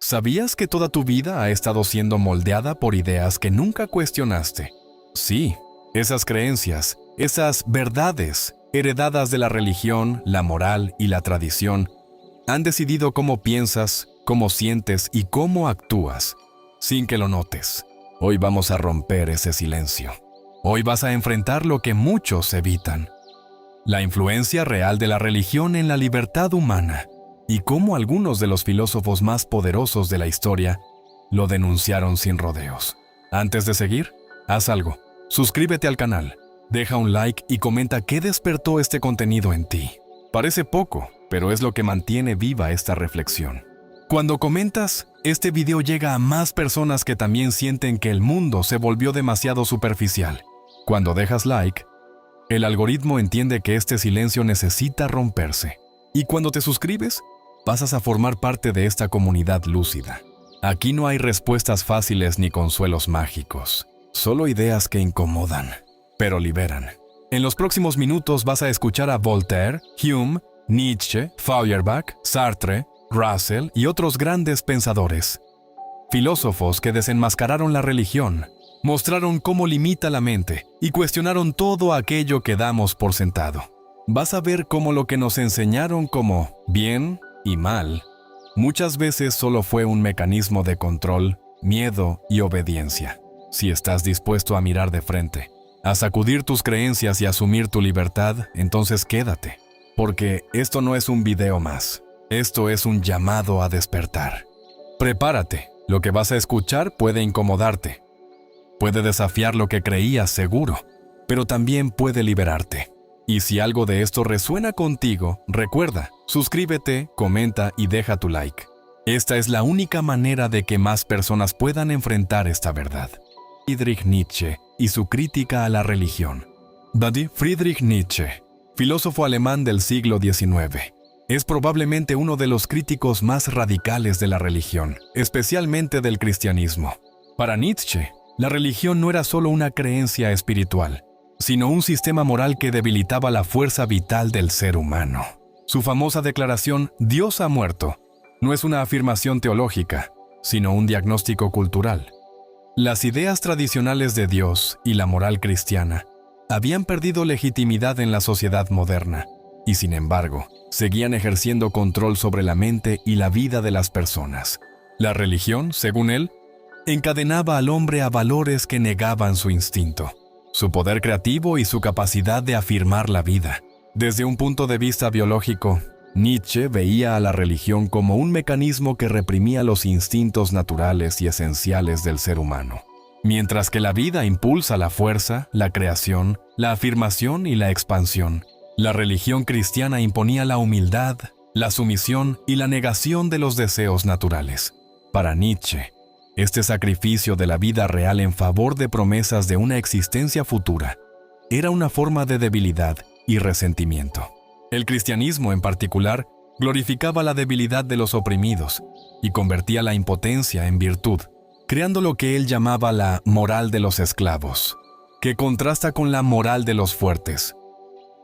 ¿Sabías que toda tu vida ha estado siendo moldeada por ideas que nunca cuestionaste? Sí, esas creencias, esas verdades, heredadas de la religión, la moral y la tradición, han decidido cómo piensas, cómo sientes y cómo actúas, sin que lo notes. Hoy vamos a romper ese silencio. Hoy vas a enfrentar lo que muchos evitan: la influencia real de la religión en la libertad humana, y cómo algunos de los filósofos más poderosos de la historia lo denunciaron sin rodeos. Antes de seguir, haz algo. Suscríbete al canal, deja un like y comenta qué despertó este contenido en ti. Parece poco, pero es lo que mantiene viva esta reflexión. Cuando comentas, este video llega a más personas que también sienten que el mundo se volvió demasiado superficial. Cuando dejas like, el algoritmo entiende que este silencio necesita romperse. Y cuando te suscribes, pasas a formar parte de esta comunidad lúcida. Aquí no hay respuestas fáciles ni consuelos mágicos, solo ideas que incomodan, pero liberan. En los próximos minutos vas a escuchar a Voltaire, Hume, Nietzsche, Feuerbach, Sartre, Russell y otros grandes pensadores. Filósofos que desenmascararon la religión, mostraron cómo limita la mente y cuestionaron todo aquello que damos por sentado. Vas a ver cómo lo que nos enseñaron como bien y mal, muchas veces solo fue un mecanismo de control, miedo y obediencia. Si estás dispuesto a mirar de frente, a sacudir tus creencias y asumir tu libertad, entonces quédate. Porque esto no es un video más. Esto es un llamado a despertar. Prepárate. Lo que vas a escuchar puede incomodarte. Puede desafiar lo que creías seguro, pero también puede liberarte. Y si algo de esto resuena contigo, recuerda, suscríbete, comenta y deja tu like. Esta es la única manera de que más personas puedan enfrentar esta verdad. Friedrich Nietzsche y su crítica a la religión. Friedrich Nietzsche, filósofo alemán del siglo XIX, es probablemente uno de los críticos más radicales de la religión, especialmente del cristianismo. Para Nietzsche, la religión no era solo una creencia espiritual, sino un sistema moral que debilitaba la fuerza vital del ser humano. Su famosa declaración «Dios ha muerto» no es una afirmación teológica, sino un diagnóstico cultural. Las ideas tradicionales de Dios y la moral cristiana habían perdido legitimidad en la sociedad moderna, y sin embargo, seguían ejerciendo control sobre la mente y la vida de las personas. La religión, según él, encadenaba al hombre a valores que negaban su instinto, su poder creativo y su capacidad de afirmar la vida. Desde un punto de vista biológico, Nietzsche veía a la religión como un mecanismo que reprimía los instintos naturales y esenciales del ser humano. Mientras que la vida impulsa la fuerza, la creación, la afirmación y la expansión, la religión cristiana imponía la humildad, la sumisión y la negación de los deseos naturales. Para Nietzsche, este sacrificio de la vida real en favor de promesas de una existencia futura era una forma de debilidad y resentimiento. El cristianismo, en particular, glorificaba la debilidad de los oprimidos y convertía la impotencia en virtud, creando lo que él llamaba la moral de los esclavos, que contrasta con la moral de los fuertes,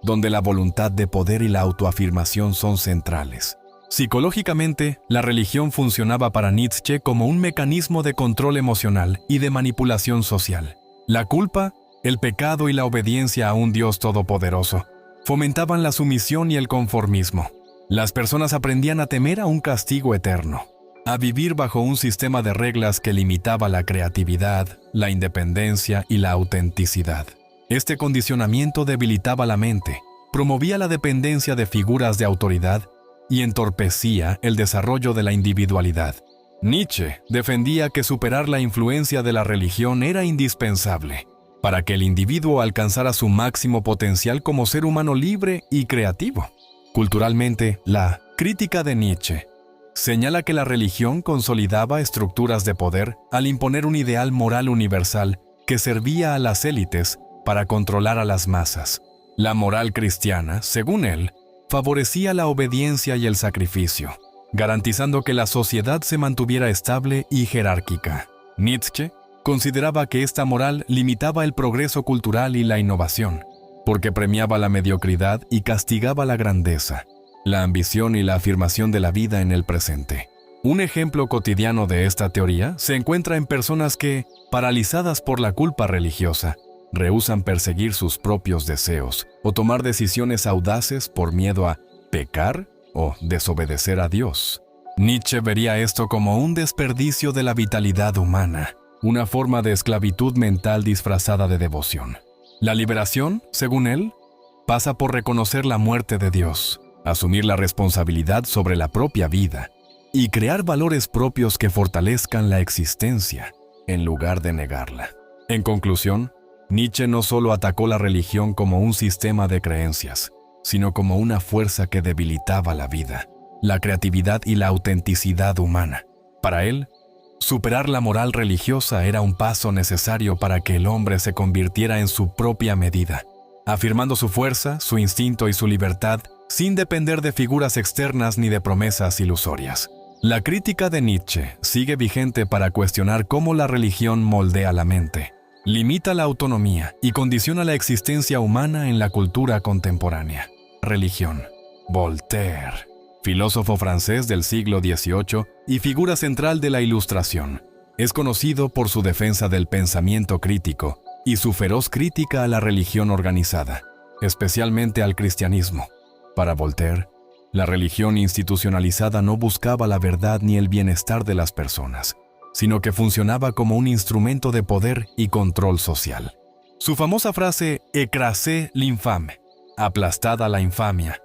donde la voluntad de poder y la autoafirmación son centrales. Psicológicamente, la religión funcionaba para Nietzsche como un mecanismo de control emocional y de manipulación social. La culpa, el pecado y la obediencia a un Dios todopoderoso fomentaban la sumisión y el conformismo. Las personas aprendían a temer a un castigo eterno, a vivir bajo un sistema de reglas que limitaba la creatividad, la independencia y la autenticidad. Este condicionamiento debilitaba la mente, promovía la dependencia de figuras de autoridad y entorpecía el desarrollo de la individualidad. Nietzsche defendía que superar la influencia de la religión era indispensable para que el individuo alcanzara su máximo potencial como ser humano libre y creativo. Culturalmente, la crítica de Nietzsche señala que la religión consolidaba estructuras de poder al imponer un ideal moral universal que servía a las élites para controlar a las masas. La moral cristiana, según él, favorecía la obediencia y el sacrificio, garantizando que la sociedad se mantuviera estable y jerárquica. Nietzsche consideraba que esta moral limitaba el progreso cultural y la innovación, porque premiaba la mediocridad y castigaba la grandeza, la ambición y la afirmación de la vida en el presente. Un ejemplo cotidiano de esta teoría se encuentra en personas que, paralizadas por la culpa religiosa, rehúsan perseguir sus propios deseos o tomar decisiones audaces por miedo a pecar o desobedecer a Dios. Nietzsche vería esto como un desperdicio de la vitalidad humana, una forma de esclavitud mental disfrazada de devoción. La liberación, según él, pasa por reconocer la muerte de Dios, asumir la responsabilidad sobre la propia vida y crear valores propios que fortalezcan la existencia, en lugar de negarla. En conclusión, Nietzsche no solo atacó la religión como un sistema de creencias, sino como una fuerza que debilitaba la vida, la creatividad y la autenticidad humana. Para él, superar la moral religiosa era un paso necesario para que el hombre se convirtiera en su propia medida, afirmando su fuerza, su instinto y su libertad sin depender de figuras externas ni de promesas ilusorias. La crítica de Nietzsche sigue vigente para cuestionar cómo la religión moldea la mente, limita la autonomía y condiciona la existencia humana en la cultura contemporánea. Religión. Voltaire, filósofo francés del siglo XVIII y figura central de la Ilustración, es conocido por su defensa del pensamiento crítico y su feroz crítica a la religión organizada, especialmente al cristianismo. Para Voltaire, la religión institucionalizada no buscaba la verdad ni el bienestar de las personas, sino que funcionaba como un instrumento de poder y control social. Su famosa frase «écrasez l'infâme», aplastada la infamia,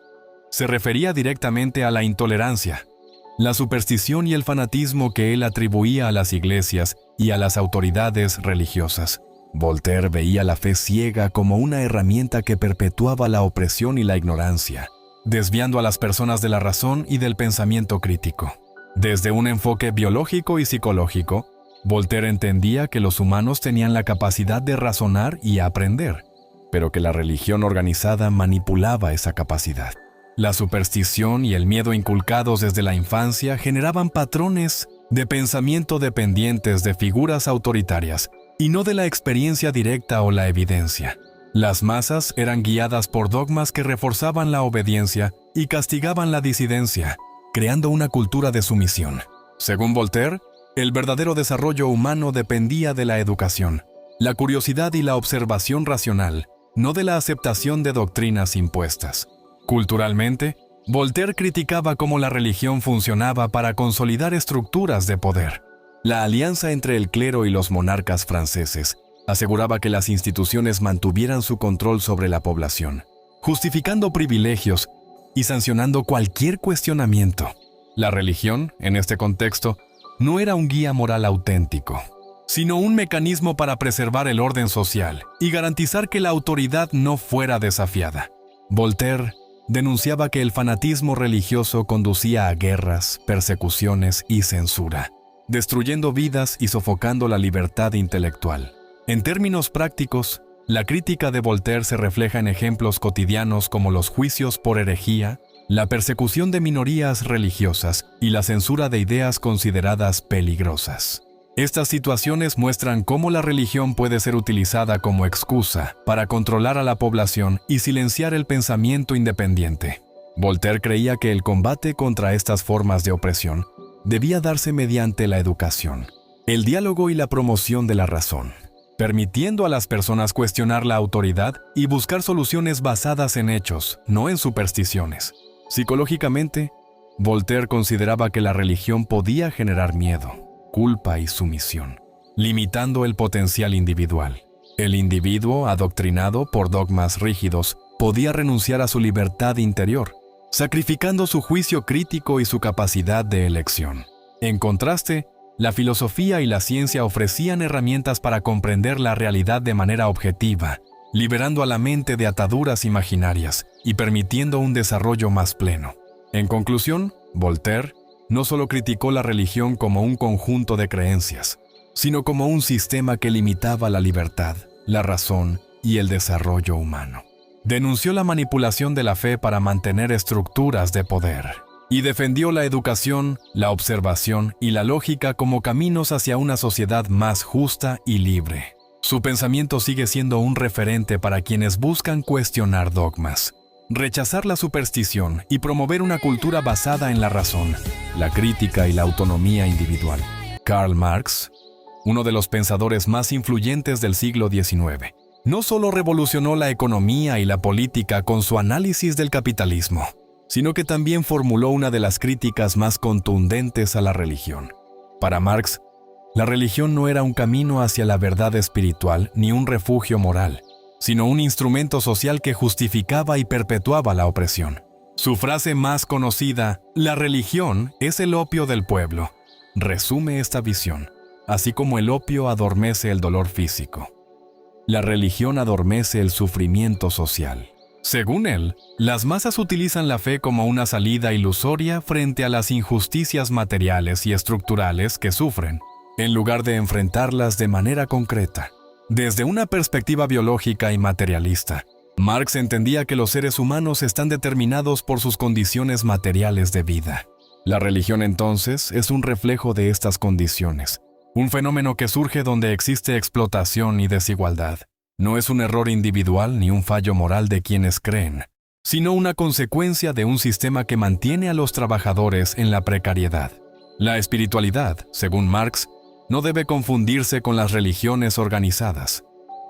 se refería directamente a la intolerancia, la superstición y el fanatismo que él atribuía a las iglesias y a las autoridades religiosas. Voltaire veía la fe ciega como una herramienta que perpetuaba la opresión y la ignorancia, desviando a las personas de la razón y del pensamiento crítico. Desde un enfoque biológico y psicológico, Voltaire entendía que los humanos tenían la capacidad de razonar y aprender, pero que la religión organizada manipulaba esa capacidad. La superstición y el miedo inculcados desde la infancia generaban patrones de pensamiento dependientes de figuras autoritarias y no de la experiencia directa o la evidencia. Las masas eran guiadas por dogmas que reforzaban la obediencia y castigaban la disidencia, creando una cultura de sumisión. Según Voltaire, el verdadero desarrollo humano dependía de la educación, la curiosidad y la observación racional, no de la aceptación de doctrinas impuestas. Culturalmente, Voltaire criticaba cómo la religión funcionaba para consolidar estructuras de poder. La alianza entre el clero y los monarcas franceses aseguraba que las instituciones mantuvieran su control sobre la población, justificando privilegios y sancionando cualquier cuestionamiento. La religión, en este contexto, no era un guía moral auténtico, sino un mecanismo para preservar el orden social y garantizar que la autoridad no fuera desafiada. Voltaire denunciaba que el fanatismo religioso conducía a guerras, persecuciones y censura, destruyendo vidas y sofocando la libertad intelectual. En términos prácticos, la crítica de Voltaire se refleja en ejemplos cotidianos como los juicios por herejía, la persecución de minorías religiosas y la censura de ideas consideradas peligrosas. Estas situaciones muestran cómo la religión puede ser utilizada como excusa para controlar a la población y silenciar el pensamiento independiente. Voltaire creía que el combate contra estas formas de opresión debía darse mediante la educación, el diálogo y la promoción de la razón, permitiendo a las personas cuestionar la autoridad y buscar soluciones basadas en hechos, no en supersticiones. Psicológicamente, Voltaire consideraba que la religión podía generar miedo, culpa y sumisión, limitando el potencial individual. El individuo, adoctrinado por dogmas rígidos, podía renunciar a su libertad interior, sacrificando su juicio crítico y su capacidad de elección. En contraste, la filosofía y la ciencia ofrecían herramientas para comprender la realidad de manera objetiva, liberando a la mente de ataduras imaginarias y permitiendo un desarrollo más pleno. En conclusión, Voltaire no solo criticó la religión como un conjunto de creencias, sino como un sistema que limitaba la libertad, la razón y el desarrollo humano. Denunció la manipulación de la fe para mantener estructuras de poder y defendió la educación, la observación y la lógica como caminos hacia una sociedad más justa y libre. Su pensamiento sigue siendo un referente para quienes buscan cuestionar dogmas, rechazar la superstición y promover una cultura basada en la razón, la crítica y la autonomía individual. Karl Marx, uno de los pensadores más influyentes del siglo XIX, no solo revolucionó la economía y la política con su análisis del capitalismo, sino que también formuló una de las críticas más contundentes a la religión. Para Marx, la religión no era un camino hacia la verdad espiritual ni un refugio moral, sino un instrumento social que justificaba y perpetuaba la opresión. Su frase más conocida, "La religión es el opio del pueblo", resume esta visión, así como el opio adormece el dolor físico. La religión adormece el sufrimiento social. Según él, las masas utilizan la fe como una salida ilusoria frente a las injusticias materiales y estructurales que sufren, en lugar de enfrentarlas de manera concreta. Desde una perspectiva biológica y materialista, Marx entendía que los seres humanos están determinados por sus condiciones materiales de vida. La religión entonces es un reflejo de estas condiciones, un fenómeno que surge donde existe explotación y desigualdad. No es un error individual ni un fallo moral de quienes creen, sino una consecuencia de un sistema que mantiene a los trabajadores en la precariedad. La espiritualidad, según Marx, no debe confundirse con las religiones organizadas.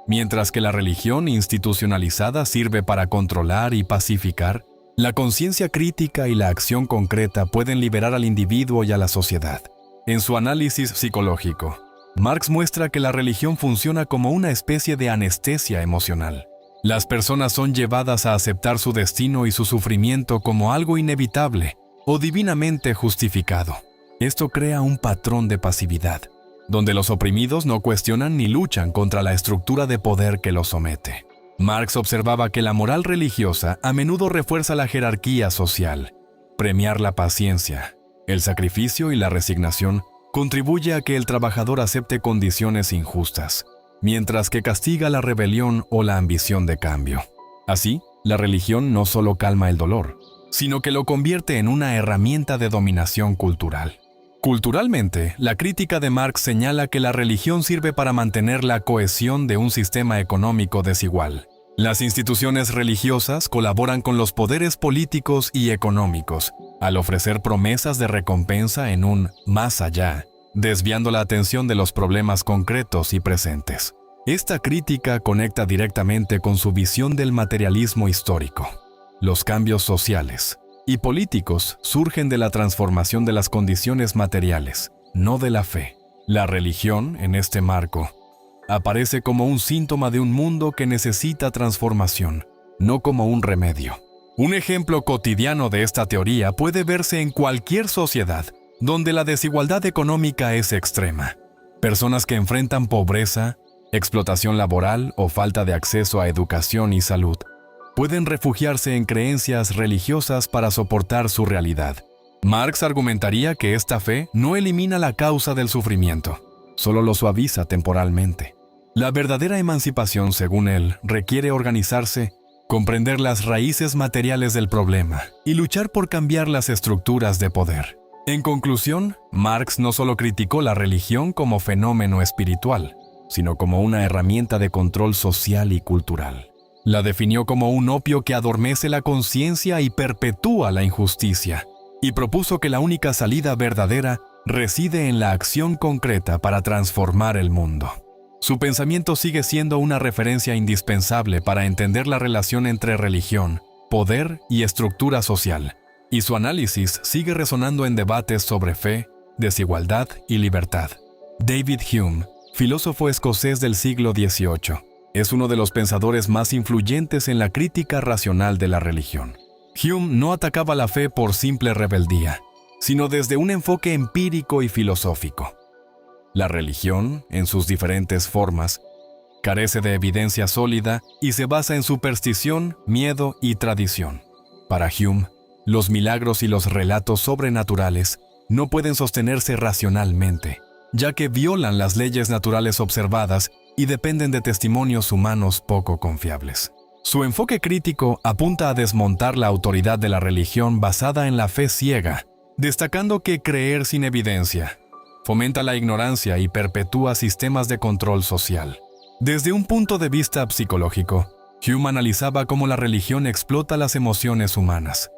Mientras que la religión institucionalizada sirve para controlar y pacificar, la conciencia crítica y la acción concreta pueden liberar al individuo y a la sociedad. En su análisis psicológico, Marx muestra que la religión funciona como una especie de anestesia emocional. Las personas son llevadas a aceptar su destino y su sufrimiento como algo inevitable o divinamente justificado. Esto crea un patrón de pasividad, donde los oprimidos no cuestionan ni luchan contra la estructura de poder que los somete. Marx observaba que la moral religiosa a menudo refuerza la jerarquía social. Premiar la paciencia, el sacrificio y la resignación contribuye a que el trabajador acepte condiciones injustas, mientras que castiga la rebelión o la ambición de cambio. Así, la religión no solo calma el dolor, sino que lo convierte en una herramienta de dominación cultural. Culturalmente, la crítica de Marx señala que la religión sirve para mantener la cohesión de un sistema económico desigual. Las instituciones religiosas colaboran con los poderes políticos y económicos, al ofrecer promesas de recompensa en un más allá, desviando la atención de los problemas concretos y presentes. Esta crítica conecta directamente con su visión del materialismo histórico. Los cambios sociales y políticos surgen de la transformación de las condiciones materiales, no de la fe. La religión, en este marco, aparece como un síntoma de un mundo que necesita transformación, no como un remedio. Un ejemplo cotidiano de esta teoría puede verse en cualquier sociedad donde la desigualdad económica es extrema. Personas que enfrentan pobreza, explotación laboral o falta de acceso a educación y salud pueden refugiarse en creencias religiosas para soportar su realidad. Marx argumentaría que esta fe no elimina la causa del sufrimiento, solo lo suaviza temporalmente. La verdadera emancipación, según él, requiere organizarse, comprender las raíces materiales del problema y luchar por cambiar las estructuras de poder. En conclusión, Marx no solo criticó la religión como fenómeno espiritual, sino como una herramienta de control social y cultural. La definió como un opio que adormece la conciencia y perpetúa la injusticia, y propuso que la única salida verdadera reside en la acción concreta para transformar el mundo. Su pensamiento sigue siendo una referencia indispensable para entender la relación entre religión, poder y estructura social, y su análisis sigue resonando en debates sobre fe, desigualdad y libertad. David Hume, filósofo escocés del siglo XVIII, es uno de los pensadores más influyentes en la crítica racional de la religión. Hume no atacaba la fe por simple rebeldía, sino desde un enfoque empírico y filosófico. La religión, en sus diferentes formas, carece de evidencia sólida y se basa en superstición, miedo y tradición. Para Hume, los milagros y los relatos sobrenaturales no pueden sostenerse racionalmente, ya que violan las leyes naturales observadas y dependen de testimonios humanos poco confiables. Su enfoque crítico apunta a desmontar la autoridad de la religión basada en la fe ciega, destacando que creer sin evidencia fomenta la ignorancia y perpetúa sistemas de control social. Desde un punto de vista psicológico, Hume analizaba cómo la religión explota las emociones humanas,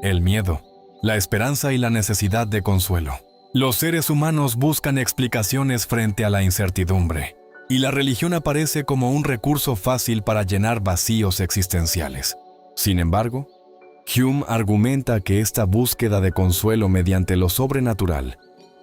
el miedo, la esperanza y la necesidad de consuelo. Los seres humanos buscan explicaciones frente a la incertidumbre, y la religión aparece como un recurso fácil para llenar vacíos existenciales. Sin embargo, Hume argumenta que esta búsqueda de consuelo mediante lo sobrenatural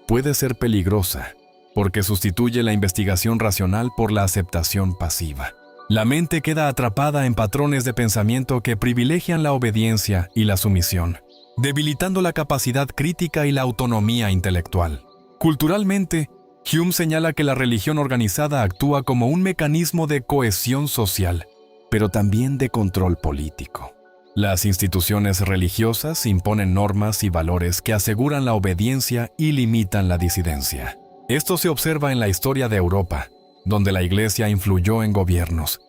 puede ser peligrosa, porque sustituye la investigación racional por la aceptación pasiva. La mente queda atrapada en patrones de pensamiento que privilegian la obediencia y la sumisión, debilitando la capacidad crítica y la autonomía intelectual. Culturalmente, Hume señala que la religión organizada actúa como un mecanismo de cohesión social, pero también de control político. Las instituciones religiosas imponen normas y valores que aseguran la obediencia y limitan la disidencia. Esto se observa en la historia de Europa, donde la Iglesia influyó en gobiernos,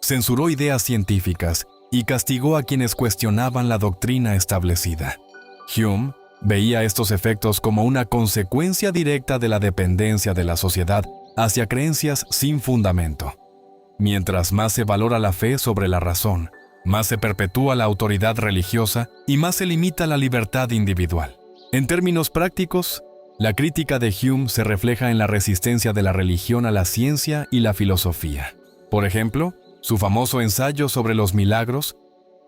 censuró ideas científicas y castigó a quienes cuestionaban la doctrina establecida. Hume veía estos efectos como una consecuencia directa de la dependencia de la sociedad hacia creencias sin fundamento. Mientras más se valora la fe sobre la razón, más se perpetúa la autoridad religiosa y más se limita la libertad individual. En términos prácticos, la crítica de Hume se refleja en la resistencia de la religión a la ciencia y la filosofía. Por ejemplo, su famoso ensayo sobre los milagros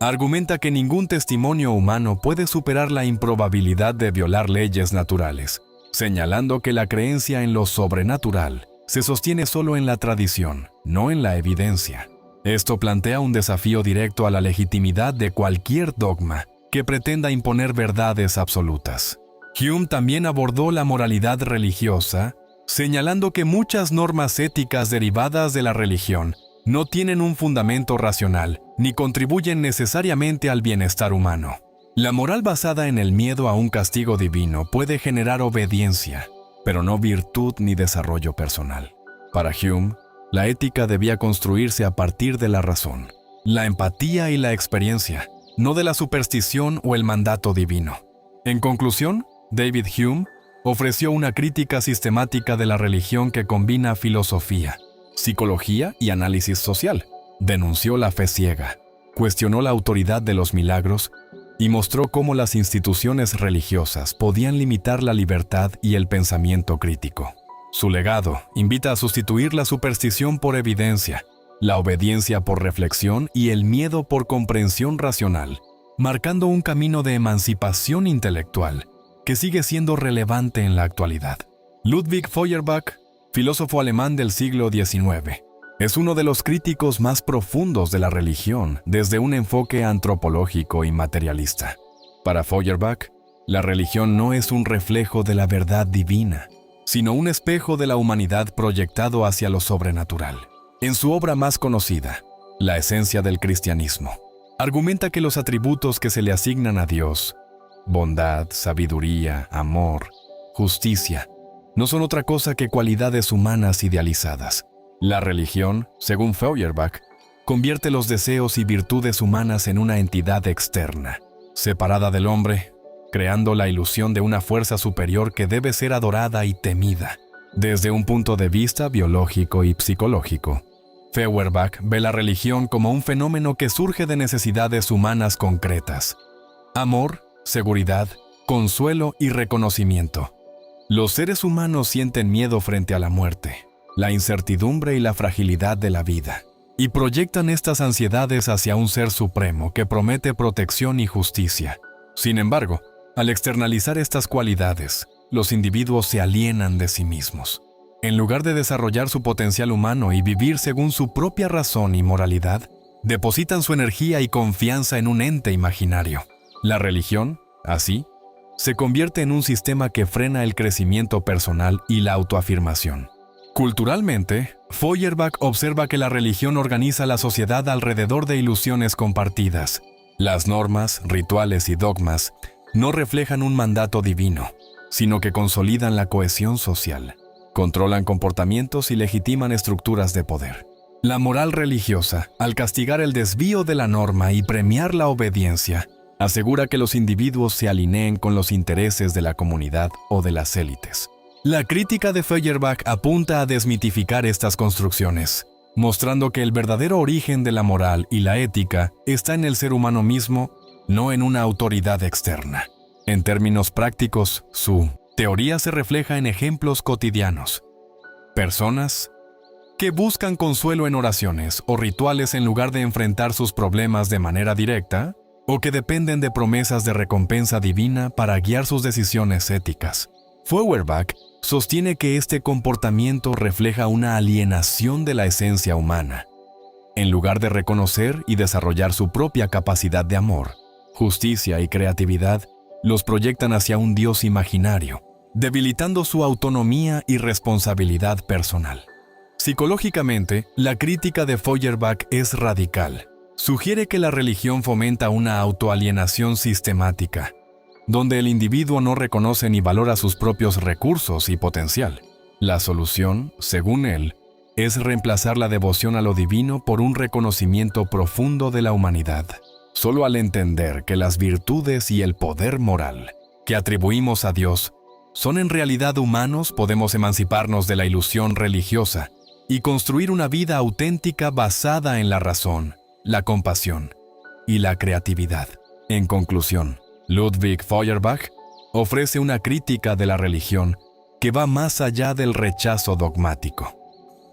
argumenta que ningún testimonio humano puede superar la improbabilidad de violar leyes naturales, señalando que la creencia en lo sobrenatural se sostiene solo en la tradición, no en la evidencia. Esto plantea un desafío directo a la legitimidad de cualquier dogma que pretenda imponer verdades absolutas. Hume también abordó la moralidad religiosa, señalando que muchas normas éticas derivadas de la religión no tienen un fundamento racional ni contribuyen necesariamente al bienestar humano. La moral basada en el miedo a un castigo divino puede generar obediencia, pero no virtud ni desarrollo personal. Para Hume, la ética debía construirse a partir de la razón, la empatía y la experiencia, no de la superstición o el mandato divino. En conclusión, David Hume ofreció una crítica sistemática de la religión que combina filosofía, psicología y análisis social. Denunció la fe ciega, cuestionó la autoridad de los milagros y mostró cómo las instituciones religiosas podían limitar la libertad y el pensamiento crítico. Su legado invita a sustituir la superstición por evidencia, la obediencia por reflexión y el miedo por comprensión racional, marcando un camino de emancipación intelectual que sigue siendo relevante en la actualidad. Ludwig Feuerbach, filósofo alemán del siglo XIX, es uno de los críticos más profundos de la religión desde un enfoque antropológico y materialista. Para Feuerbach, la religión no es un reflejo de la verdad divina, sino un espejo de la humanidad proyectado hacia lo sobrenatural. En su obra más conocida, La esencia del cristianismo, argumenta que los atributos que se le asignan a Dios, bondad, sabiduría, amor, justicia, no son otra cosa que cualidades humanas idealizadas. La religión, según Feuerbach, convierte los deseos y virtudes humanas en una entidad externa, separada del hombre, creando la ilusión de una fuerza superior que debe ser adorada y temida. Desde un punto de vista biológico y psicológico, Feuerbach ve la religión como un fenómeno que surge de necesidades humanas concretas: amor, seguridad, consuelo y reconocimiento. Los seres humanos sienten miedo frente a la muerte, la incertidumbre y la fragilidad de la vida, y proyectan estas ansiedades hacia un ser supremo que promete protección y justicia. Sin embargo, al externalizar estas cualidades, los individuos se alienan de sí mismos. En lugar de desarrollar su potencial humano y vivir según su propia razón y moralidad, depositan su energía y confianza en un ente imaginario. La religión, así, se convierte en un sistema que frena el crecimiento personal y la autoafirmación. Culturalmente, Feuerbach observa que la religión organiza la sociedad alrededor de ilusiones compartidas. Las normas, rituales y dogmas no reflejan un mandato divino, sino que consolidan la cohesión social, controlan comportamientos y legitiman estructuras de poder. La moral religiosa, al castigar el desvío de la norma y premiar la obediencia, asegura que los individuos se alineen con los intereses de la comunidad o de las élites. La crítica de Feuerbach apunta a desmitificar estas construcciones, mostrando que el verdadero origen de la moral y la ética está en el ser humano mismo, no en una autoridad externa. En términos prácticos, su teoría se refleja en ejemplos cotidianos. Personas que buscan consuelo en oraciones o rituales en lugar de enfrentar sus problemas de manera directa, o que dependen de promesas de recompensa divina para guiar sus decisiones éticas. Feuerbach sostiene que este comportamiento refleja una alienación de la esencia humana. En lugar de reconocer y desarrollar su propia capacidad de amor, justicia y creatividad, los proyectan hacia un Dios imaginario, debilitando su autonomía y responsabilidad personal. Psicológicamente, la crítica de Feuerbach es radical. Sugiere que la religión fomenta una autoalienación sistemática, donde el individuo no reconoce ni valora sus propios recursos y potencial. La solución, según él, es reemplazar la devoción a lo divino por un reconocimiento profundo de la humanidad. Solo al entender que las virtudes y el poder moral que atribuimos a Dios son en realidad humanos, podemos emanciparnos de la ilusión religiosa y construir una vida auténtica basada en la razón, la compasión y la creatividad. En conclusión, Ludwig Feuerbach ofrece una crítica de la religión que va más allá del rechazo dogmático.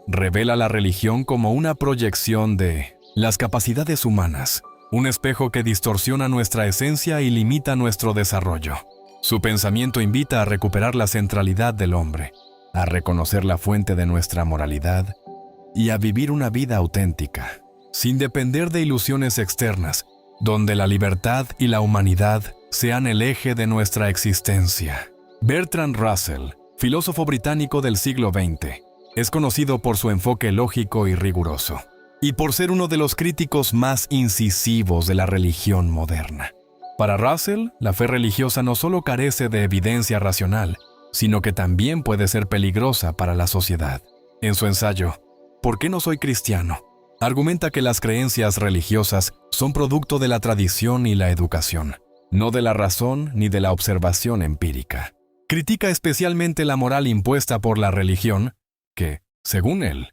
Revela la religión como una proyección de las capacidades humanas, un espejo que distorsiona nuestra esencia y limita nuestro desarrollo. Su pensamiento invita a recuperar la centralidad del hombre, a reconocer la fuente de nuestra moralidad y a vivir una vida auténtica, sin depender de ilusiones externas, donde la libertad y la humanidad sean el eje de nuestra existencia. Bertrand Russell, filósofo británico del siglo XX, es conocido por su enfoque lógico y riguroso, y por ser uno de los críticos más incisivos de la religión moderna. Para Russell, la fe religiosa no solo carece de evidencia racional, sino que también puede ser peligrosa para la sociedad. En su ensayo, ¿Por qué no soy cristiano?, argumenta que las creencias religiosas son producto de la tradición y la educación, no de la razón ni de la observación empírica. Critica especialmente la moral impuesta por la religión, que, según él,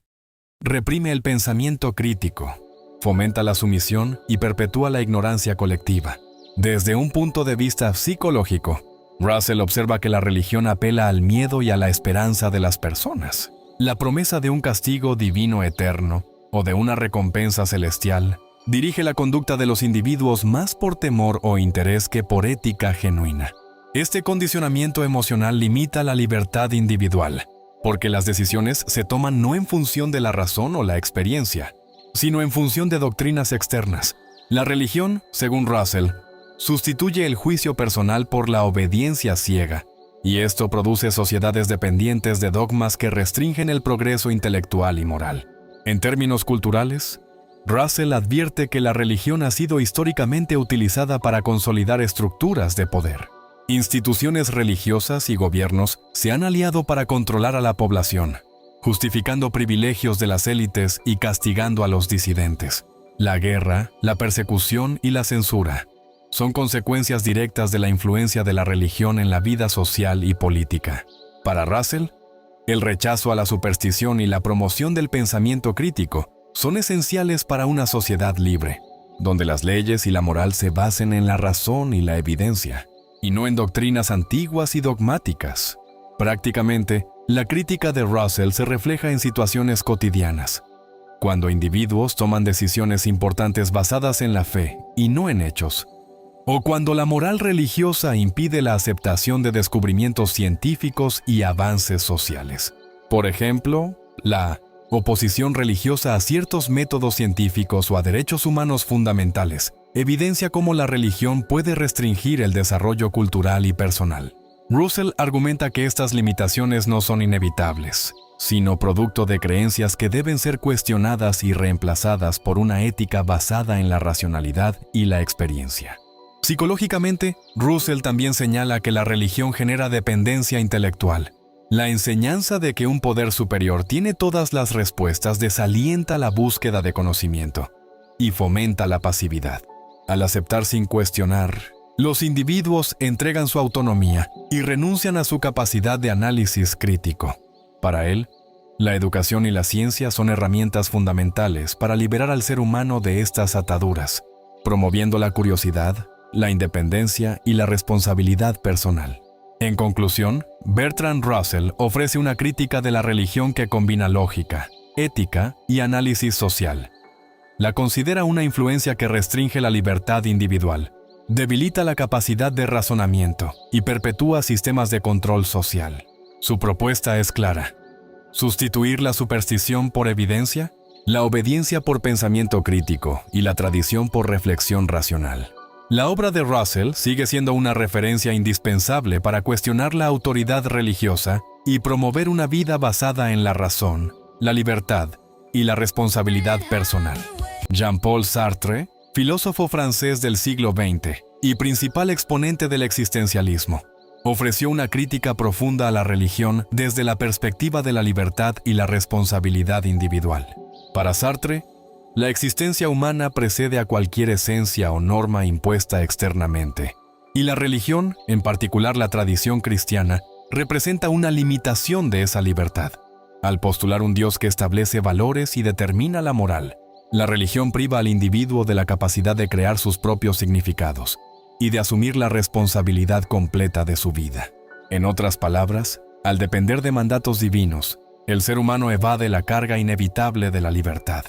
reprime el pensamiento crítico, fomenta la sumisión y perpetúa la ignorancia colectiva. Desde un punto de vista psicológico, Russell observa que la religión apela al miedo y a la esperanza de las personas. La promesa de un castigo divino eterno o de una recompensa celestial dirige la conducta de los individuos más por temor o interés que por ética genuina. Este condicionamiento emocional limita la libertad individual, porque las decisiones se toman no en función de la razón o la experiencia, sino en función de doctrinas externas. La religión, según Russell, sustituye el juicio personal por la obediencia ciega, y esto produce sociedades dependientes de dogmas que restringen el progreso intelectual y moral. En términos culturales, Russell advierte que la religión ha sido históricamente utilizada para consolidar estructuras de poder. Instituciones religiosas y gobiernos se han aliado para controlar a la población, justificando privilegios de las élites y castigando a los disidentes. La guerra, la persecución y la censura son consecuencias directas de la influencia de la religión en la vida social y política. Para Russell, el rechazo a la superstición y la promoción del pensamiento crítico son esenciales para una sociedad libre, donde las leyes y la moral se basen en la razón y la evidencia, y no en doctrinas antiguas y dogmáticas. Prácticamente, la crítica de Russell se refleja en situaciones cotidianas, cuando individuos toman decisiones importantes basadas en la fe y no en hechos, o cuando la moral religiosa impide la aceptación de descubrimientos científicos y avances sociales. Por ejemplo, la oposición religiosa a ciertos métodos científicos o a derechos humanos fundamentales evidencia cómo la religión puede restringir el desarrollo cultural y personal. Russell argumenta que estas limitaciones no son inevitables, sino producto de creencias que deben ser cuestionadas y reemplazadas por una ética basada en la racionalidad y la experiencia. Psicológicamente, Russell también señala que la religión genera dependencia intelectual. La enseñanza de que un poder superior tiene todas las respuestas desalienta la búsqueda de conocimiento y fomenta la pasividad. Al aceptar sin cuestionar, los individuos entregan su autonomía y renuncian a su capacidad de análisis crítico. Para él, La educación y la ciencia son herramientas fundamentales para liberar al ser humano de estas ataduras, promoviendo la curiosidad, la independencia y la responsabilidad personal. En conclusión, Bertrand Russell ofrece una crítica de la religión que combina lógica, ética y análisis social. La considera una influencia que restringe la libertad individual, debilita la capacidad de razonamiento y perpetúa sistemas de control social. Su propuesta es clara: sustituir la superstición por evidencia, la obediencia por pensamiento crítico y la tradición por reflexión racional. La obra de Russell sigue siendo una referencia indispensable para cuestionar la autoridad religiosa y promover una vida basada en la razón, la libertad y la responsabilidad personal. Jean-Paul Sartre, filósofo francés del siglo XX y principal exponente del existencialismo, ofreció una crítica profunda a la religión desde la perspectiva de la libertad y la responsabilidad individual. Para Sartre, la existencia humana precede a cualquier esencia o norma impuesta externamente, y la religión, en particular la tradición cristiana, representa una limitación de esa libertad. Al postular un Dios que establece valores y determina la moral, la religión priva al individuo de la capacidad de crear sus propios significados y de asumir la responsabilidad completa de su vida. En otras palabras, al depender de mandatos divinos, el ser humano evade la carga inevitable de la libertad.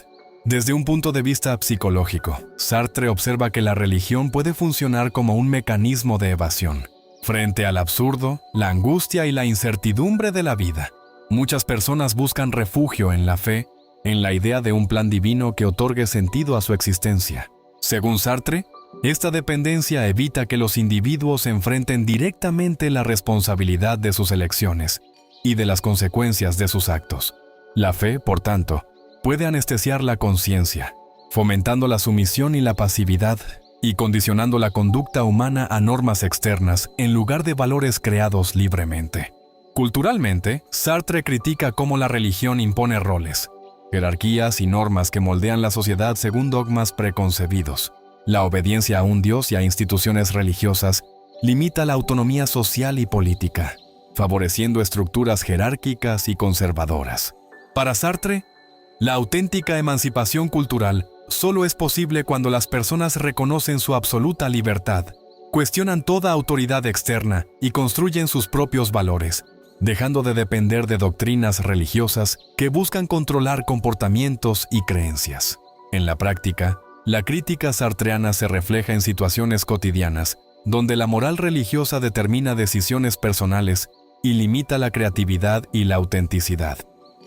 Desde un punto de vista psicológico, Sartre observa que la religión puede funcionar como un mecanismo de evasión. Frente al absurdo, la angustia y la incertidumbre de la vida, muchas personas buscan refugio en la fe, en la idea de un plan divino que otorgue sentido a su existencia. Según Sartre, esta dependencia evita que los individuos enfrenten directamente la responsabilidad de sus elecciones y de las consecuencias de sus actos. La fe, por tanto, puede anestesiar la conciencia, fomentando la sumisión y la pasividad y condicionando la conducta humana a normas externas en lugar de valores creados libremente. Culturalmente, Sartre critica cómo la religión impone roles, jerarquías y normas que moldean la sociedad según dogmas preconcebidos. La obediencia a un Dios y a instituciones religiosas limita la autonomía social y política, favoreciendo estructuras jerárquicas y conservadoras. Para Sartre, la auténtica emancipación cultural solo es posible cuando las personas reconocen su absoluta libertad, cuestionan toda autoridad externa y construyen sus propios valores, dejando de depender de doctrinas religiosas que buscan controlar comportamientos y creencias. En la práctica, la crítica sartreana se refleja en situaciones cotidianas, donde la moral religiosa determina decisiones personales y limita la creatividad y la autenticidad.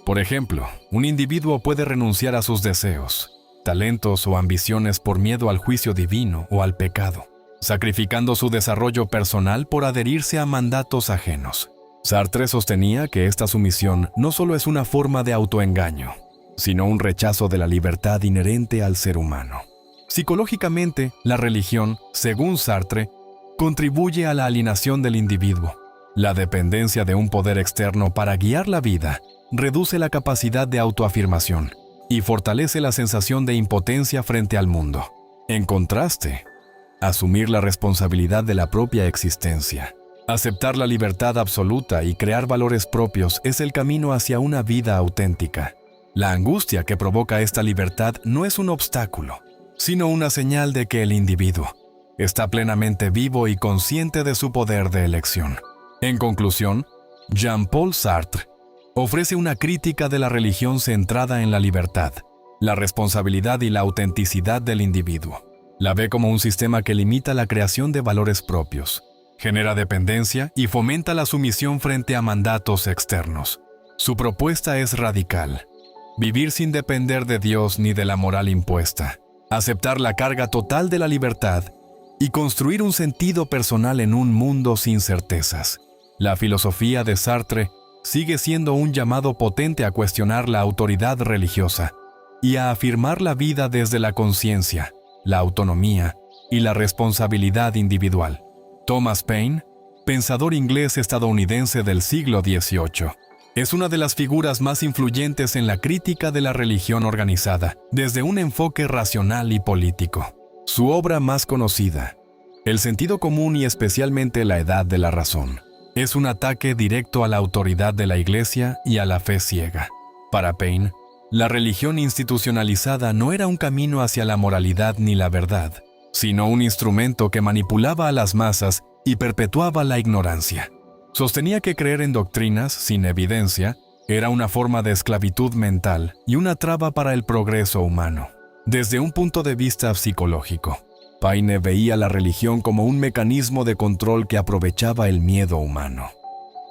Por ejemplo, un individuo puede renunciar a sus deseos, talentos o ambiciones por miedo al juicio divino o al pecado, sacrificando su desarrollo personal por adherirse a mandatos ajenos. Sartre sostenía que esta sumisión no solo es una forma de autoengaño, sino un rechazo de la libertad inherente al ser humano. Psicológicamente, la religión, según Sartre, contribuye a la alienación del individuo. La dependencia de un poder externo para guiar la vida reduce la capacidad de autoafirmación y fortalece la sensación de impotencia frente al mundo. En contraste, asumir la responsabilidad de la propia existencia, aceptar la libertad absoluta y crear valores propios es el camino hacia una vida auténtica. La angustia que provoca esta libertad no es un obstáculo, sino una señal de que el individuo está plenamente vivo y consciente de su poder de elección. En conclusión, Jean-Paul Sartre ofrece una crítica de la religión centrada en la libertad, la responsabilidad y la autenticidad del individuo. La ve como un sistema que limita la creación de valores propios, genera dependencia y fomenta la sumisión frente a mandatos externos. Su propuesta es radical: vivir sin depender de Dios ni de la moral impuesta, aceptar la carga total de la libertad y construir un sentido personal en un mundo sin certezas. La filosofía de Sartre sigue siendo un llamado potente a cuestionar la autoridad religiosa y a afirmar la vida desde la conciencia, la autonomía y la responsabilidad individual. Thomas Paine, pensador inglés estadounidense del siglo XVIII, es una de las figuras más influyentes en la crítica de la religión organizada, desde un enfoque racional y político. Su obra más conocida, El sentido común y especialmente la edad de la razón, es un ataque directo a la autoridad de la Iglesia y a la fe ciega. Para Paine, la religión institucionalizada no era un camino hacia la moralidad ni la verdad, sino un instrumento que manipulaba a las masas y perpetuaba la ignorancia. Sostenía que creer en doctrinas sin evidencia era una forma de esclavitud mental y una traba para el progreso humano. Desde un punto de vista psicológico, Paine veía la religión como un mecanismo de control que aprovechaba el miedo humano.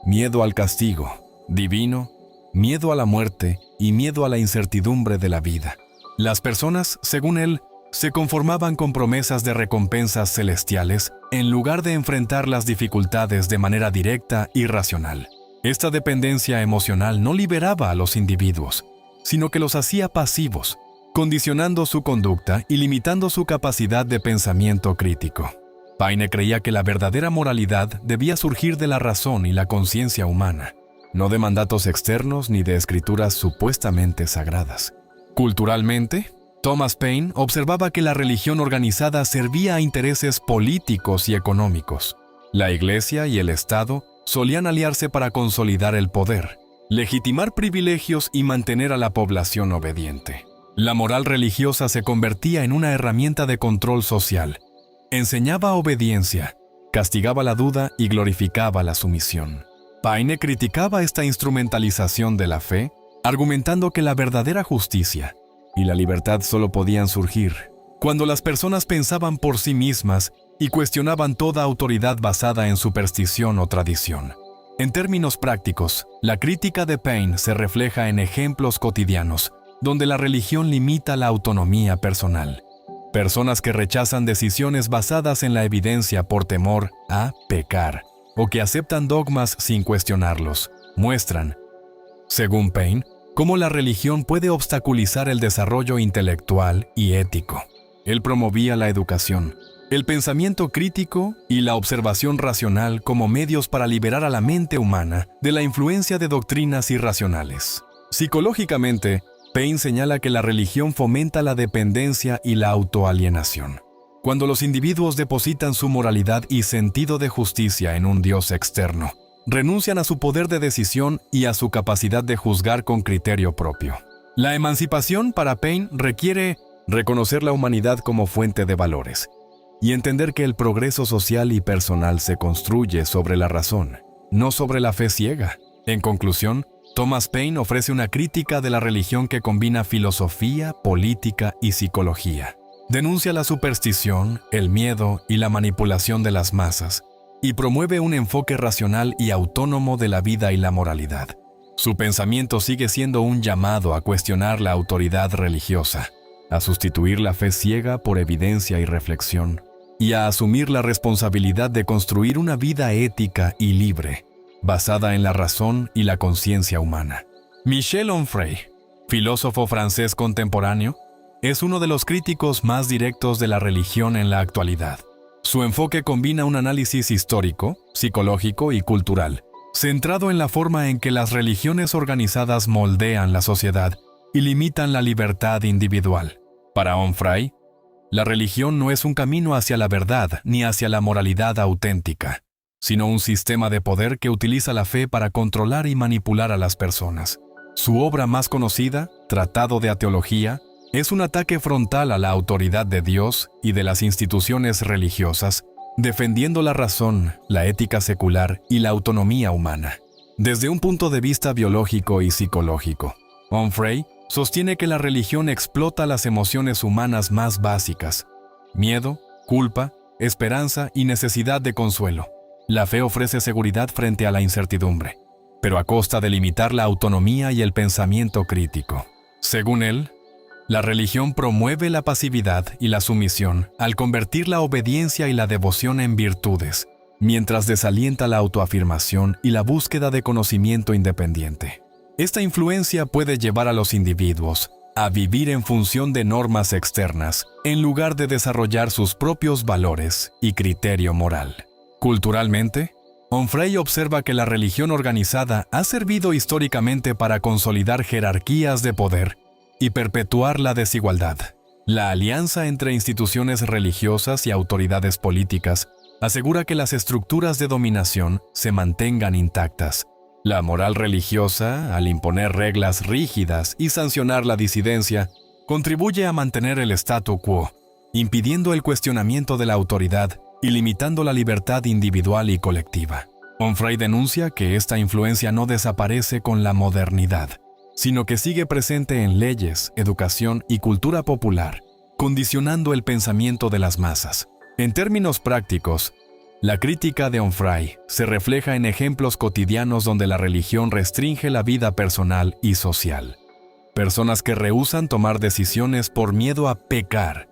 Miedo al castigo divino, miedo a la muerte y miedo a la incertidumbre de la vida. Las personas, según él, se conformaban con promesas de recompensas celestiales en lugar de enfrentar las dificultades de manera directa y racional. Esta dependencia emocional no liberaba a los individuos, sino que los hacía pasivos, condicionando su conducta y limitando su capacidad de pensamiento crítico. Paine creía que la verdadera moralidad debía surgir de la razón y la conciencia humana, no de mandatos externos ni de escrituras supuestamente sagradas. Culturalmente, Thomas Paine observaba que la religión organizada servía a intereses políticos y económicos. La Iglesia y el Estado solían aliarse para consolidar el poder, legitimar privilegios y mantener a la población obediente. La moral religiosa se convertía en una herramienta de control social. Enseñaba obediencia, castigaba la duda y glorificaba la sumisión. Paine criticaba esta instrumentalización de la fe, argumentando que la verdadera justicia y la libertad solo podían surgir cuando las personas pensaban por sí mismas y cuestionaban toda autoridad basada en superstición o tradición. En términos prácticos, la crítica de Paine se refleja en ejemplos cotidianos, donde la religión limita la autonomía personal. Personas que rechazan decisiones basadas en la evidencia por temor a pecar, o que aceptan dogmas sin cuestionarlos, muestran, según Paine, cómo la religión puede obstaculizar el desarrollo intelectual y ético. Él promovía la educación, el pensamiento crítico y la observación racional como medios para liberar a la mente humana de la influencia de doctrinas irracionales. Psicológicamente, Paine señala que la religión fomenta la dependencia y la autoalienación. Cuando los individuos depositan su moralidad y sentido de justicia en un Dios externo, renuncian a su poder de decisión y a su capacidad de juzgar con criterio propio. La emancipación para Paine requiere reconocer la humanidad como fuente de valores y entender que el progreso social y personal se construye sobre la razón, no sobre la fe ciega. En conclusión, Thomas Paine ofrece una crítica de la religión que combina filosofía, política y psicología. Denuncia la superstición, el miedo y la manipulación de las masas, y promueve un enfoque racional y autónomo de la vida y la moralidad. Su pensamiento sigue siendo un llamado a cuestionar la autoridad religiosa, a sustituir la fe ciega por evidencia y reflexión, y a asumir la responsabilidad de construir una vida ética y libre, basada en la razón y la conciencia humana. Michel Onfray, filósofo francés contemporáneo, es uno de los críticos más directos de la religión en la actualidad. Su enfoque combina un análisis histórico, psicológico y cultural, centrado en la forma en que las religiones organizadas moldean la sociedad y limitan la libertad individual. Para Onfray, la religión no es un camino hacia la verdad ni hacia la moralidad auténtica, sino un sistema de poder que utiliza la fe para controlar y manipular a las personas. Su obra más conocida, Tratado de Teología, es un ataque frontal a la autoridad de Dios y de las instituciones religiosas, defendiendo la razón, la ética secular y la autonomía humana. Desde un punto de vista biológico y psicológico, Onfray sostiene que la religión explota las emociones humanas más básicas: miedo, culpa, esperanza y necesidad de consuelo. La fe ofrece seguridad frente a la incertidumbre, pero a costa de limitar la autonomía y el pensamiento crítico. Según él, la religión promueve la pasividad y la sumisión al convertir la obediencia y la devoción en virtudes, mientras desalienta la autoafirmación y la búsqueda de conocimiento independiente. Esta influencia puede llevar a los individuos a vivir en función de normas externas, en lugar de desarrollar sus propios valores y criterio moral. Culturalmente, Onfray observa que la religión organizada ha servido históricamente para consolidar jerarquías de poder y perpetuar la desigualdad. La alianza entre instituciones religiosas y autoridades políticas asegura que las estructuras de dominación se mantengan intactas, La moral religiosa, al imponer reglas rígidas y sancionar la disidencia, contribuye a mantener el statu quo, impidiendo el cuestionamiento de la autoridad y limitando la libertad individual y colectiva. Onfray denuncia que esta influencia no desaparece con la modernidad, sino que sigue presente en leyes, educación y cultura popular, condicionando el pensamiento de las masas. En términos prácticos, la crítica de Onfray se refleja en ejemplos cotidianos donde la religión restringe la vida personal y social. Personas que rehúsan tomar decisiones por miedo a pecar,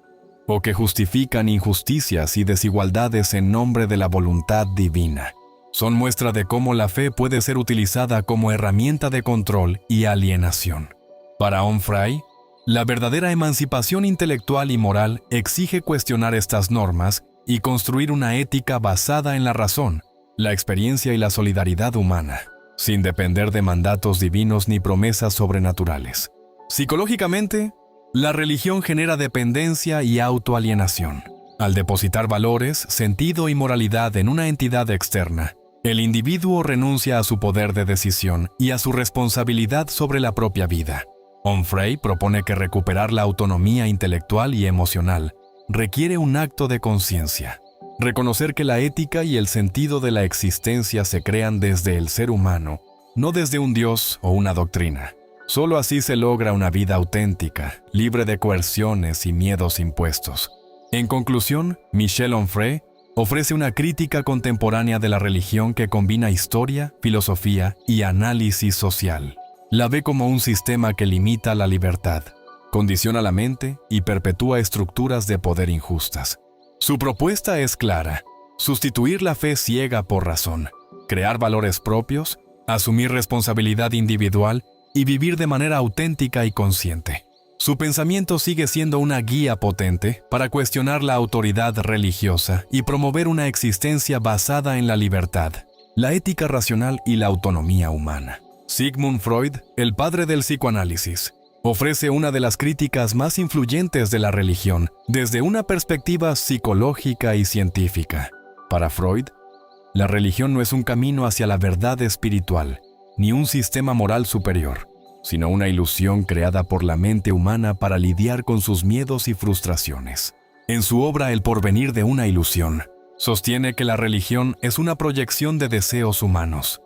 o que justifican injusticias y desigualdades en nombre de la voluntad divina, son muestra de cómo la fe puede ser utilizada como herramienta de control y alienación. Para Onfray, la verdadera emancipación intelectual y moral exige cuestionar estas normas y construir una ética basada en la razón, la experiencia y la solidaridad humana, sin depender de mandatos divinos ni promesas sobrenaturales. Psicológicamente, la religión genera dependencia y autoalienación. Al depositar valores, sentido y moralidad en una entidad externa, el individuo renuncia a su poder de decisión y a su responsabilidad sobre la propia vida. Onfray propone que recuperar la autonomía intelectual y emocional requiere un acto de conciencia. Reconocer que la ética y el sentido de la existencia se crean desde el ser humano, no desde un Dios o una doctrina. Solo así se logra una vida auténtica, libre de coerciones y miedos impuestos. En conclusión, Michel Onfray ofrece una crítica contemporánea de la religión que combina historia, filosofía y análisis social. La ve como un sistema que limita la libertad, condiciona la mente y perpetúa estructuras de poder injustas. Su propuesta es clara: sustituir la fe ciega por razón, crear valores propios, asumir responsabilidad individual y vivir de manera auténtica y consciente. Su pensamiento sigue siendo una guía potente para cuestionar la autoridad religiosa y promover una existencia basada en la libertad, la ética racional y la autonomía humana. Sigmund Freud, el padre del psicoanálisis, ofrece una de las críticas más influyentes de la religión desde una perspectiva psicológica y científica. Para Freud, la religión no es un camino hacia la verdad espiritual, ni un sistema moral superior, sino una ilusión creada por la mente humana para lidiar con sus miedos y frustraciones. En su obra El porvenir de una ilusión, sostiene que la religión es una proyección de deseos humanos.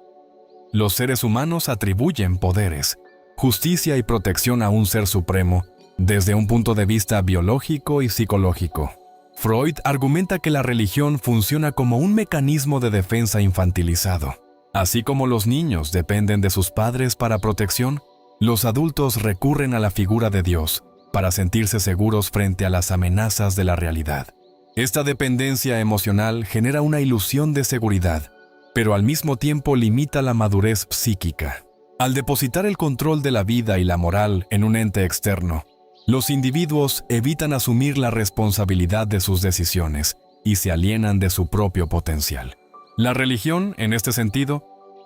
Los seres humanos atribuyen poderes, justicia y protección a un ser supremo desde un punto de vista biológico y psicológico. Freud argumenta que la religión funciona como un mecanismo de defensa infantilizado. Así como los niños dependen de sus padres para protección, los adultos recurren a la figura de Dios para sentirse seguros frente a las amenazas de la realidad. Esta dependencia emocional genera una ilusión de seguridad, pero al mismo tiempo limita la madurez psíquica. Al depositar el control de la vida y la moral en un ente externo, los individuos evitan asumir la responsabilidad de sus decisiones y se alienan de su propio potencial. La religión, en este sentido,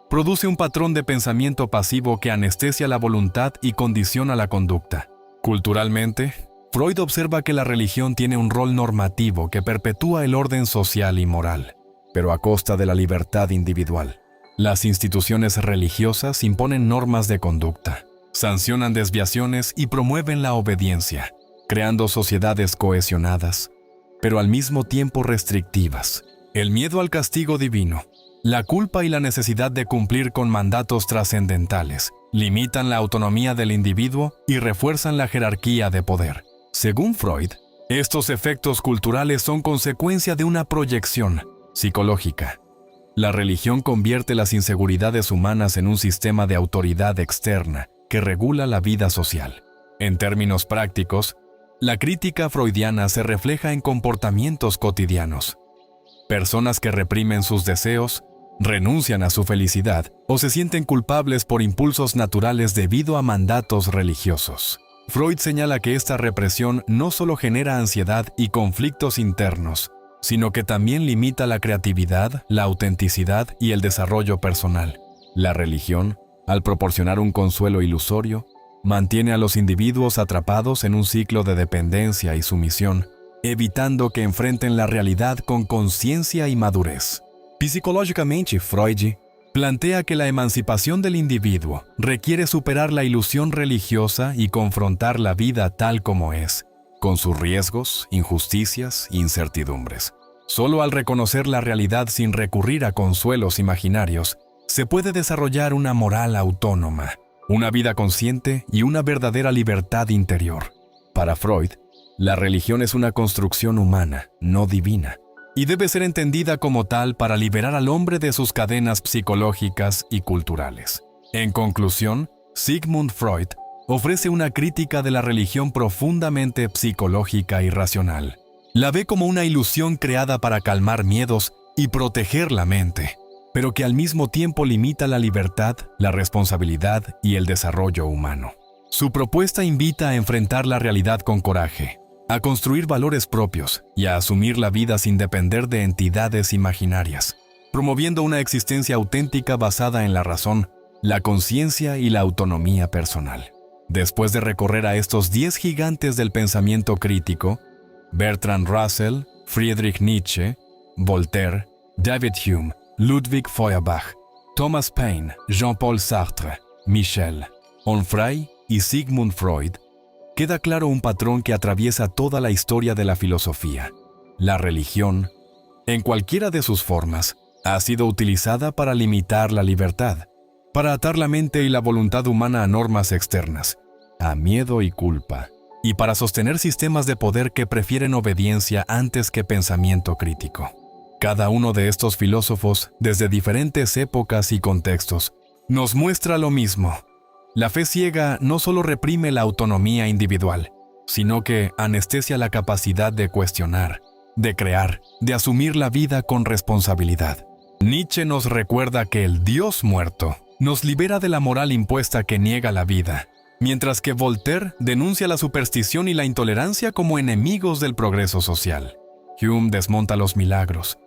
produce un patrón de pensamiento pasivo que anestesia la voluntad y condiciona la conducta. Culturalmente, Freud observa que la religión tiene un rol normativo que perpetúa el orden social y moral, pero a costa de la libertad individual. Las instituciones religiosas imponen normas de conducta, sancionan desviaciones y promueven la obediencia, creando sociedades cohesionadas, pero al mismo tiempo restrictivas. El miedo al castigo divino, la culpa y la necesidad de cumplir con mandatos trascendentales limitan la autonomía del individuo y refuerzan la jerarquía de poder. Según Freud, estos efectos culturales son consecuencia de una proyección psicológica. La religión convierte las inseguridades humanas en un sistema de autoridad externa que regula la vida social. En términos prácticos, la crítica freudiana se refleja en comportamientos cotidianos. Personas que reprimen sus deseos, renuncian a su felicidad o se sienten culpables por impulsos naturales debido a mandatos religiosos. Freud señala que esta represión no solo genera ansiedad y conflictos internos, sino que también limita la creatividad, la autenticidad y el desarrollo personal. La religión, al proporcionar un consuelo ilusorio, mantiene a los individuos atrapados en un ciclo de dependencia y sumisión, evitando que enfrenten la realidad con conciencia y madurez. Psicologicamente, Freud plantea que la emancipación del individuo requiere superar la ilusión religiosa y confrontar la vida tal como es, con sus riesgos, injusticias e incertidumbres. Solo al reconocer la realidad sin recurrir a consuelos imaginarios, se puede desarrollar una moral autónoma, una vida consciente y una verdadera libertad interior. Para Freud, la religión es una construcción humana, no divina, y debe ser entendida como tal para liberar al hombre de sus cadenas psicológicas y culturales. En conclusión, Sigmund Freud ofrece una crítica de la religión profundamente psicológica y racional. La ve como una ilusión creada para calmar miedos y proteger la mente, pero que al mismo tiempo limita la libertad, la responsabilidad y el desarrollo humano. Su propuesta invita a enfrentar la realidad con coraje, a construir valores propios y a asumir la vida sin depender de entidades imaginarias, promoviendo una existencia auténtica basada en la razón, la conciencia y la autonomía personal. Después de recorrer a estos 10 gigantes del pensamiento crítico, Bertrand Russell, Friedrich Nietzsche, Voltaire, David Hume, Ludwig Feuerbach, Thomas Paine, Jean-Paul Sartre, Michel Onfray y Sigmund Freud, queda claro un patrón que atraviesa toda la historia de la filosofía. La religión, en cualquiera de sus formas, ha sido utilizada para limitar la libertad, para atar la mente y la voluntad humana a normas externas, a miedo y culpa, y para sostener sistemas de poder que prefieren obediencia antes que pensamiento crítico. Cada uno de estos filósofos, desde diferentes épocas y contextos, nos muestra lo mismo. La fe ciega no solo reprime la autonomía individual, sino que anestesia la capacidad de cuestionar, de crear, de asumir la vida con responsabilidad. Nietzsche nos recuerda que el Dios muerto nos libera de la moral impuesta que niega la vida, mientras que Voltaire denuncia la superstición y la intolerancia como enemigos del progreso social. Hume desmonta los milagros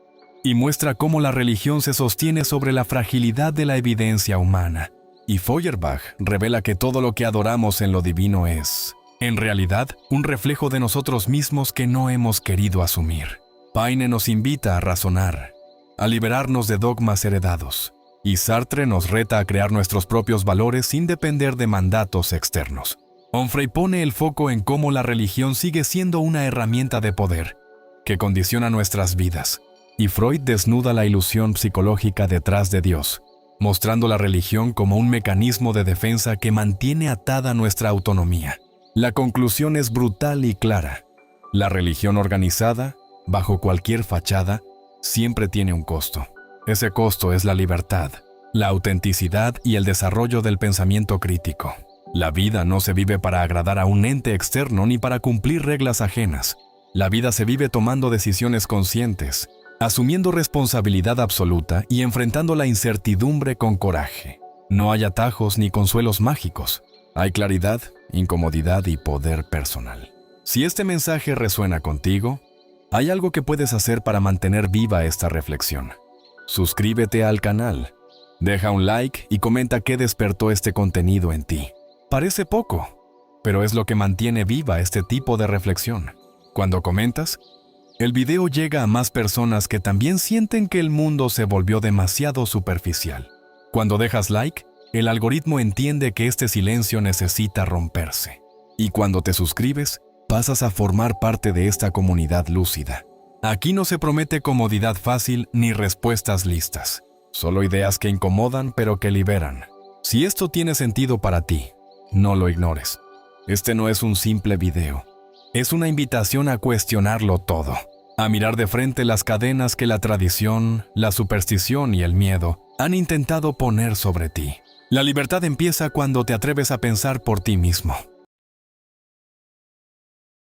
y muestra cómo la religión se sostiene sobre la fragilidad de la evidencia humana. Y Feuerbach revela que todo lo que adoramos en lo divino es, en realidad, un reflejo de nosotros mismos que no hemos querido asumir. Paine nos invita a razonar, a liberarnos de dogmas heredados, y Sartre nos reta a crear nuestros propios valores sin depender de mandatos externos. Onfray pone el foco en cómo la religión sigue siendo una herramienta de poder que condiciona nuestras vidas, y Freud desnuda la ilusión psicológica detrás de Dios, mostrando la religión como un mecanismo de defensa que mantiene atada nuestra autonomía. La conclusión es brutal y clara. La religión organizada, bajo cualquier fachada, siempre tiene un costo. Ese costo es la libertad, la autenticidad y el desarrollo del pensamiento crítico. La vida no se vive para agradar a un ente externo ni para cumplir reglas ajenas. La vida se vive tomando decisiones conscientes, asumiendo responsabilidad absoluta y enfrentando la incertidumbre con coraje. No hay atajos ni consuelos mágicos. Hay claridad, incomodidad y poder personal. Si este mensaje resuena contigo, hay algo que puedes hacer para mantener viva esta reflexión. Suscríbete al canal, deja un like y comenta qué despertó este contenido en ti. Parece poco, pero es lo que mantiene viva este tipo de reflexión. Cuando comentas, el video llega a más personas que también sienten que el mundo se volvió demasiado superficial. Cuando dejas like, el algoritmo entiende que este silencio necesita romperse. Y cuando te suscribes, pasas a formar parte de esta comunidad lúcida. Aquí no se promete comodidad fácil ni respuestas listas. Solo ideas que incomodan pero que liberan. Si esto tiene sentido para ti, no lo ignores. Este no es un simple video. Es una invitación a cuestionarlo todo, a mirar de frente las cadenas que la tradición, la superstición y el miedo han intentado poner sobre ti. La libertad empieza cuando te atreves a pensar por ti mismo.